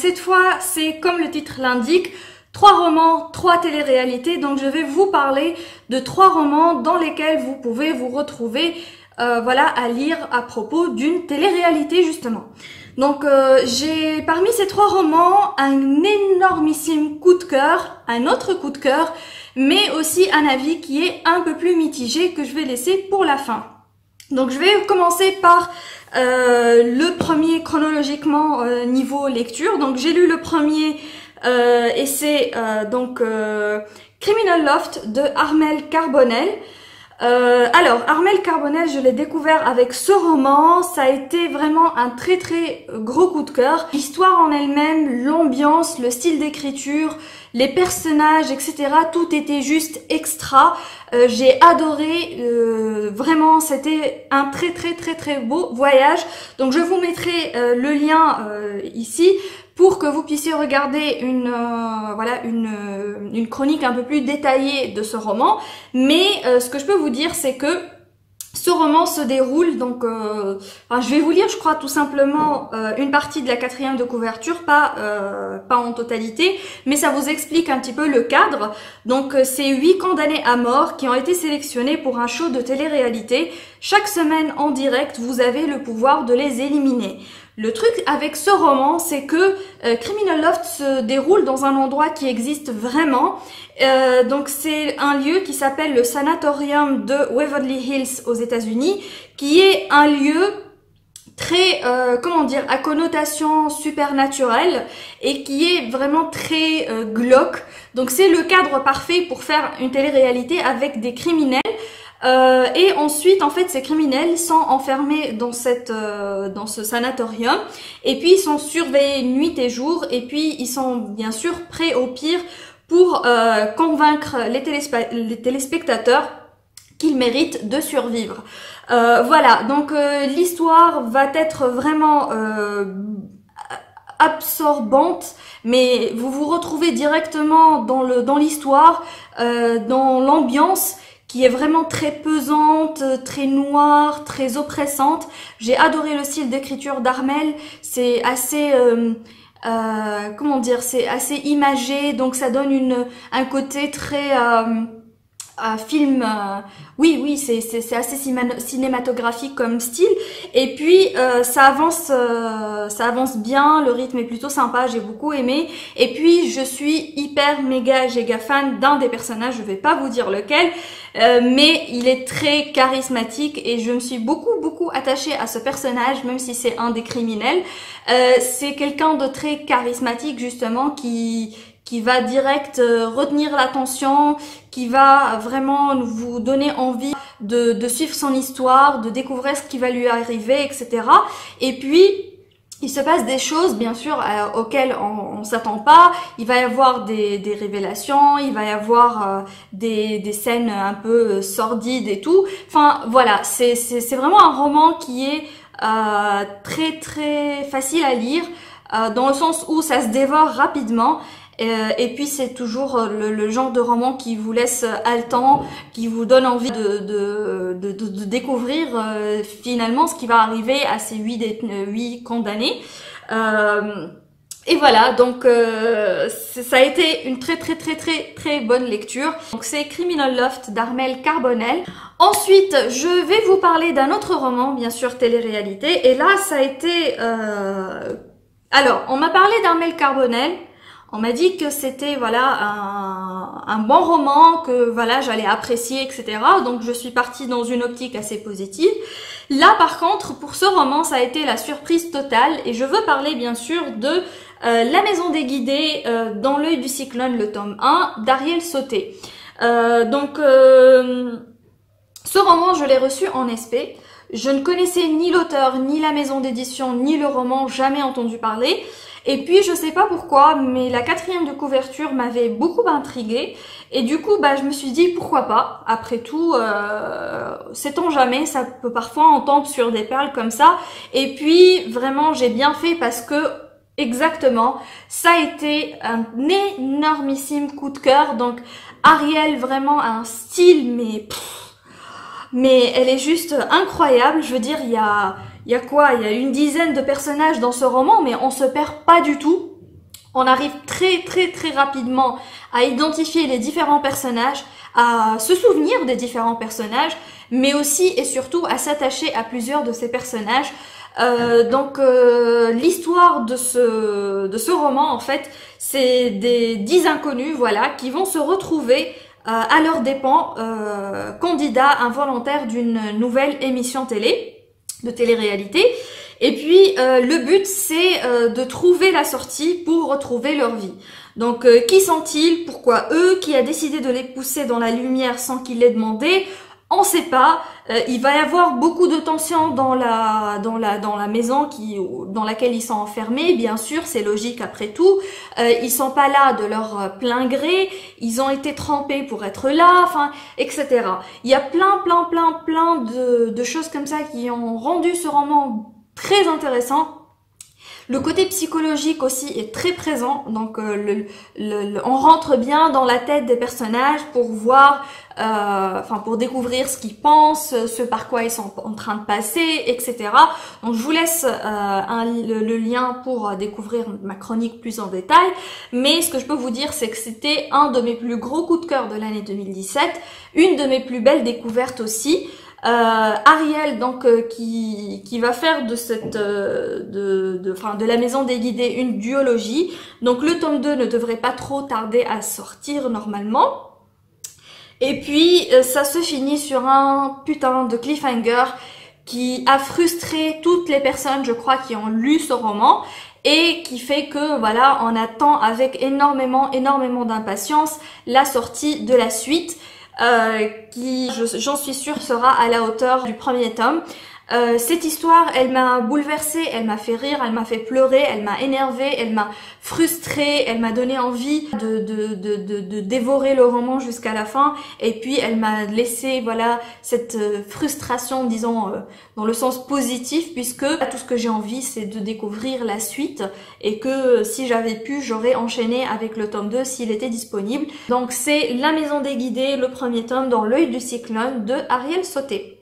cette fois, c'est comme le titre l'indique, 3 romans, 3 téléréalités. Donc je vais vous parler de 3 romans dans lesquels vous pouvez vous retrouver voilà, à lire à propos d'une téléréalité justement. Donc j'ai parmi ces 3 romans un énormissime coup de cœur, un autre coup de cœur, mais aussi un avis qui est un peu plus mitigé que je vais laisser pour la fin. Donc je vais commencer par le premier chronologiquement niveau lecture. Donc j'ai lu le premier et c'est Criminal Loft de Armelle Carbonell. Alors, Armelle Carbonell, je l'ai découvert avec ce roman. Ça a été vraiment un très très gros coup de cœur. L'histoire en elle-même, l'ambiance, le style d'écriture, les personnages, etc. Tout était juste extra. J'ai adoré. Vraiment, c'était un très très très très beau voyage. Donc, je vous mettrai le lien ici pour que vous puissiez regarder une chronique un peu plus détaillée de ce roman. Mais ce que je peux vous dire, c'est que ce roman se déroule, donc je vais vous lire, je crois, tout simplement une partie de la 4e de couverture, pas en totalité, mais ça vous explique un petit peu le cadre. Donc c'est 8 condamnés à mort qui ont été sélectionnés pour un show de télé-réalité. Chaque semaine en direct, vous avez le pouvoir de les éliminer. Le truc avec ce roman, c'est que Criminal Loft se déroule dans un endroit qui existe vraiment. Donc c'est un lieu qui s'appelle le Sanatorium de Waverly Hills aux États-Unis, qui est un lieu très, à connotation supernaturelle et qui est vraiment très glauque. Donc c'est le cadre parfait pour faire une télé-réalité avec des criminels. Et ensuite, en fait, ces criminels sont enfermés dans ce sanatorium, et puis ils sont surveillés nuit et jour, et puis ils sont bien sûr prêts au pire pour convaincre les téléspectateurs qu'ils méritent de survivre. Voilà, donc l'histoire va être vraiment absorbante, mais vous vous retrouvez directement dans l'histoire, dans l'ambiance, qui est vraiment très pesante, très noire, très oppressante. J'ai adoré le style d'écriture d'Armelle. C'est assez, c'est assez imagé, donc ça donne un côté très film. Oui, c'est assez cinématographique comme style. Et puis ça avance bien. Le rythme est plutôt sympa. J'ai beaucoup aimé. Et puis je suis hyper méga giga fan d'un des personnages. Je vais pas vous dire lequel. Mais il est très charismatique et je me suis beaucoup attachée à ce personnage, même si c'est un des criminels. C'est quelqu'un de très charismatique justement qui va direct retenir l'attention, qui va vraiment vous donner envie de suivre son histoire, de découvrir ce qui va lui arriver, etc. Et puis il se passe des choses, bien sûr, auxquelles on s'attend pas. Il va y avoir des révélations, il va y avoir des scènes un peu sordides et tout. Enfin, voilà, c'est vraiment un roman qui est très très facile à lire, dans le sens où ça se dévore rapidement. Et puis c'est toujours le genre de roman qui vous laisse haletant, qui vous donne envie de découvrir finalement ce qui va arriver à ces 8 condamnés. Et voilà, donc ça a été une très bonne lecture. Donc c'est Criminal Loft d'Armelle Carbonell. Ensuite, je vais vous parler d'un autre roman, bien sûr télé-réalité. Et là, ça a été... Alors, on m'a parlé d'Armelle Carbonell. On m'a dit que c'était un bon roman, que voilà j'allais apprécier, etc. Donc je suis partie dans une optique assez positive. Là par contre, pour ce roman, ça a été la surprise totale et je veux parler bien sûr de La Maison des Guidés dans l'œil du cyclone, le tome 1 d'Ariel Sauté. Ce roman, je l'ai reçu en SP. Je ne connaissais ni l'auteur, ni la maison d'édition, ni le roman, jamais entendu parler. Et puis je sais pas pourquoi, mais la 4e de couverture m'avait beaucoup intriguée. Et du coup, je me suis dit pourquoi pas. Après tout, sait-on jamais, ça peut parfois on tombe sur des perles comme ça. Et puis vraiment, j'ai bien fait parce que exactement, ça a été un énormissime coup de cœur. Donc Ariel vraiment a un style, mais elle est juste incroyable. Je veux dire, il y a quoi? Il y a une dizaine de personnages dans ce roman, mais on se perd pas du tout. On arrive très rapidement à identifier les différents personnages, à se souvenir des différents personnages, mais aussi et surtout à s'attacher à plusieurs de ces personnages. L'histoire de ce roman, en fait, c'est des 10 inconnus, voilà, qui vont se retrouver à leurs dépens, candidats involontaires d'une nouvelle émission de télé-réalité. Et puis le but c'est de trouver la sortie pour retrouver leur vie. Donc qui sont-ils? Pourquoi eux? Qui a décidé de les pousser dans la lumière sans qu'ils l'aient demandé? On sait pas. Il va y avoir beaucoup de tensions dans la maison dans laquelle ils sont enfermés. Bien sûr, c'est logique après tout. Ils sont pas là de leur plein gré. Ils ont été trempés pour être là, enfin, etc. Il y a plein de choses comme ça qui ont rendu ce roman très intéressant. Le côté psychologique aussi est très présent, donc on rentre bien dans la tête des personnages pour voir, pour découvrir ce qu'ils pensent, ce par quoi ils sont en train de passer, etc. Donc je vous laisse le lien pour découvrir ma chronique plus en détail, mais ce que je peux vous dire c'est que c'était un de mes plus gros coups de cœur de l'année 2017, une de mes plus belles découvertes aussi. Ariel donc qui va faire de cette de la maison des guidés une duologie. Donc le tome 2 ne devrait pas trop tarder à sortir normalement. Et puis ça se finit sur un putain de cliffhanger qui a frustré toutes les personnes, je crois, qui ont lu ce roman et qui fait que voilà, on attend avec énormément d'impatience la sortie de la suite. Qui, j'en suis sûre, sera à la hauteur du premier tome. Cette histoire, elle m'a bouleversée, elle m'a fait rire, elle m'a fait pleurer, elle m'a énervée, elle m'a frustrée, elle m'a donné envie de dévorer le roman jusqu'à la fin, et puis elle m'a laissé, voilà, cette frustration, disons, dans le sens positif, puisque tout ce que j'ai envie, c'est de découvrir la suite, et que si j'avais pu, j'aurais enchaîné avec le tome 2 s'il était disponible. Donc c'est La Maison des Guidés, le premier tome, dans l'œil du cyclone de Ariel Sauté.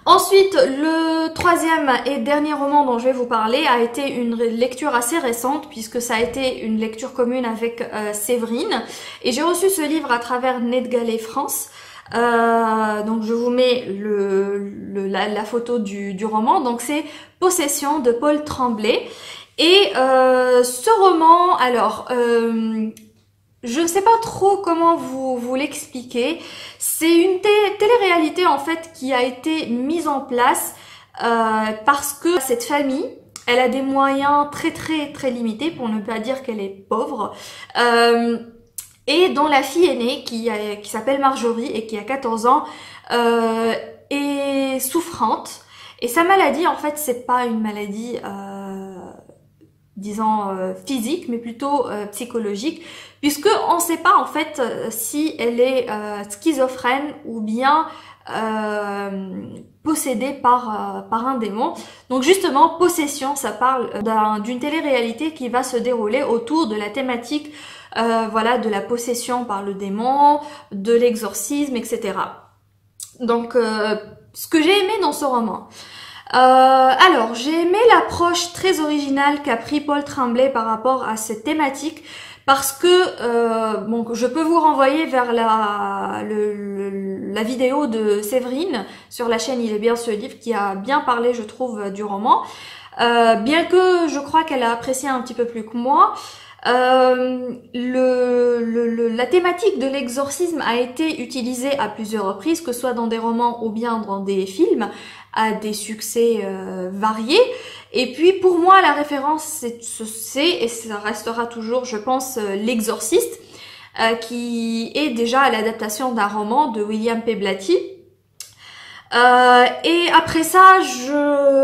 Ensuite, le troisième et dernier roman dont je vais vous parler a été une lecture assez récente puisque ça a été une lecture commune avec Séverine. Et j'ai reçu ce livre à travers NetGalley France. Donc je vous mets la photo du roman. Donc c'est Possession de Paul Tremblay. Et ce roman, alors... je ne sais pas trop comment vous l'expliquer. C'est une télé-réalité en fait qui a été mise en place parce que cette famille, elle a des moyens très limités, pour ne pas dire qu'elle est pauvre. Et dont la fille aînée, qui s'appelle Marjorie et qui a 14 ans, est souffrante. Et sa maladie, en fait, c'est pas une maladie... disons physique, mais plutôt psychologique, puisque on ne sait pas en fait si elle est schizophrène ou bien possédée par un démon. Donc justement, Possession, ça parle d'une télé-réalité qui va se dérouler autour de la thématique voilà, de la possession par le démon, de l'exorcisme, etc. Donc ce que j'ai aimé dans ce roman, alors j'ai aimé l'approche très originale qu'a pris Paul Tremblay par rapport à cette thématique, parce que bon, je peux vous renvoyer vers la vidéo de Séverine sur la chaîne Il est bien ce livre, qui a bien parlé, je trouve, du roman, bien que je crois qu'elle a apprécié un petit peu plus que moi. La thématique de l'exorcisme a été utilisée à plusieurs reprises, que ce soit dans des romans ou bien dans des films, à des succès variés. Et puis pour moi, la référence, c'est et ça restera toujours, je pense, L'Exorciste, qui est déjà l'adaptation d'un roman de William P. Blatty. Et après ça,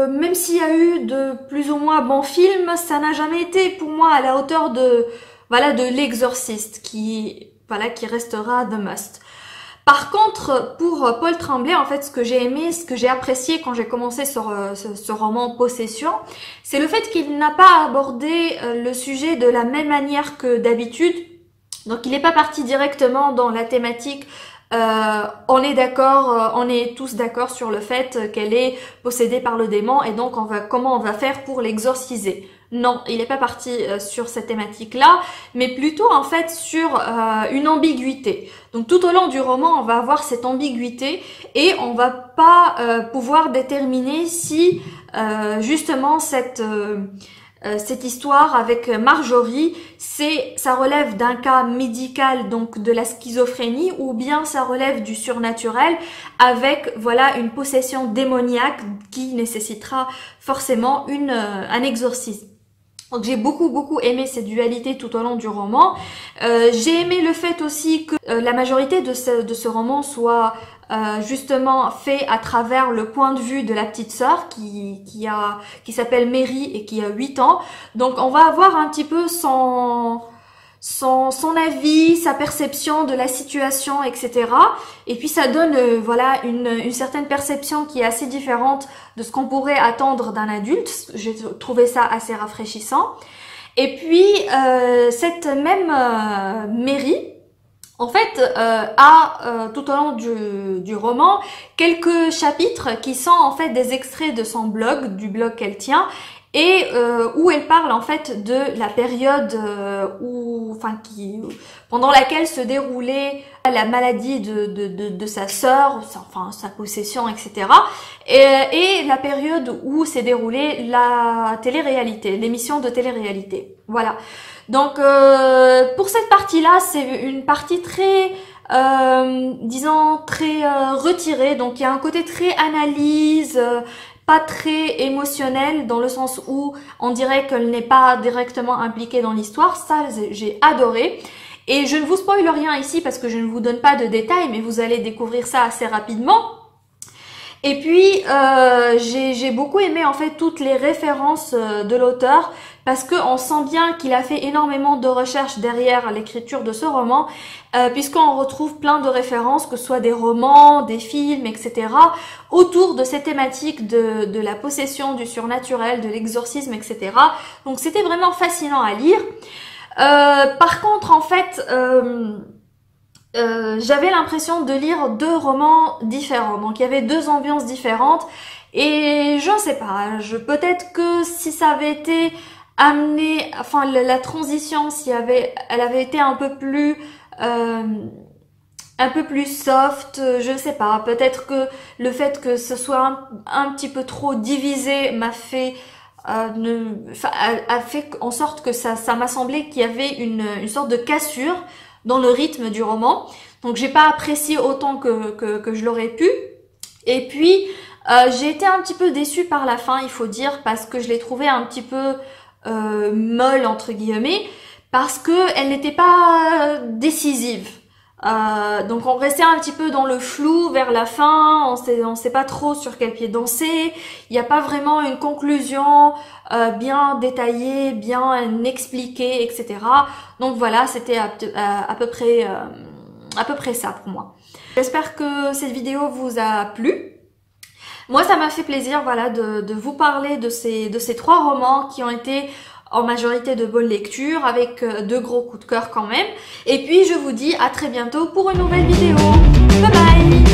même s'il y a eu de plus ou moins bons films, ça n'a jamais été pour moi à la hauteur de L'Exorciste, qui restera the must. Par contre, pour Paul Tremblay, en fait, ce que j'ai aimé, ce que j'ai apprécié quand j'ai commencé ce roman Possession, c'est le fait qu'il n'a pas abordé le sujet de la même manière que d'habitude. Donc, il n'est pas parti directement dans la thématique. On est tous d'accord sur le fait qu'elle est possédée par le démon, et donc comment on va faire pour l'exorciser. Non, il n'est pas parti sur cette thématique-là, mais plutôt en fait sur une ambiguïté. Donc tout au long du roman, on va avoir cette ambiguïté et on va pas pouvoir déterminer si justement cette histoire avec Marjorie, ça relève d'un cas médical, donc de la schizophrénie, ou bien ça relève du surnaturel avec voilà une possession démoniaque qui nécessitera forcément un exorcisme. Donc j'ai beaucoup aimé cette dualité tout au long du roman. J'ai aimé le fait aussi que la majorité de ce roman soit justement fait à travers le point de vue de la petite sœur qui s'appelle Mary et qui a 8 ans. Donc on va avoir un petit peu son avis, sa perception de la situation, etc. Et puis ça donne voilà une certaine perception qui est assez différente de ce qu'on pourrait attendre d'un adulte. J'ai trouvé ça assez rafraîchissant. Et puis cette même Mary, en fait, a tout au long du roman quelques chapitres qui sont en fait des extraits de son blog, du blog qu'elle tient, et où elle parle en fait de la période pendant laquelle se déroulait la maladie de sa sœur, enfin sa possession, etc. Et la période où s'est déroulée la télé-réalité, l'émission de télé-réalité. Voilà. Donc pour cette partie-là, c'est une partie très disons très retirée. Donc il y a un côté très analyse, pas très émotionnel, dans le sens où on dirait qu'elle n'est pas directement impliquée dans l'histoire. Ça, j'ai adoré. Et je ne vous spoil rien ici parce que je ne vous donne pas de détails, mais vous allez découvrir ça assez rapidement. Et puis, j'ai beaucoup aimé en fait toutes les références de l'auteur parce qu'on sent bien qu'il a fait énormément de recherches derrière l'écriture de ce roman, puisqu'on retrouve plein de références, que ce soit des romans, des films, etc., autour de ces thématiques de la possession, du surnaturel, de l'exorcisme, etc. Donc c'était vraiment fascinant à lire. Par contre, en fait, j'avais l'impression de lire 2 romans différents. Donc il y avait 2 ambiances différentes. Et je ne sais pas, peut-être que si ça avait été amené, enfin la transition, si elle avait été un peu plus soft, je ne sais pas. Peut-être que le fait que ce soit un petit peu trop divisé m'a fait a fait en sorte que ça m'a semblé qu'il y avait une sorte de cassure dans le rythme du roman. Donc j'ai pas apprécié autant que je l'aurais pu. Et puis j'ai été un petit peu déçue par la fin, il faut dire, parce que je l'ai trouvée un petit peu molle entre guillemets, parce que elle n'était pas décisive. Donc on restait un petit peu dans le flou vers la fin, on sait pas trop sur quel pied danser, il n'y a pas vraiment une conclusion bien détaillée, bien expliquée, etc. Donc voilà, c'était à peu près ça pour moi. J'espère que cette vidéo vous a plu. Moi ça m'a fait plaisir voilà de vous parler de ces 3 romans qui ont été en majorité de bonnes lectures, avec 2 gros coups de cœur quand même. Et puis je vous dis à très bientôt pour une nouvelle vidéo. Bye bye!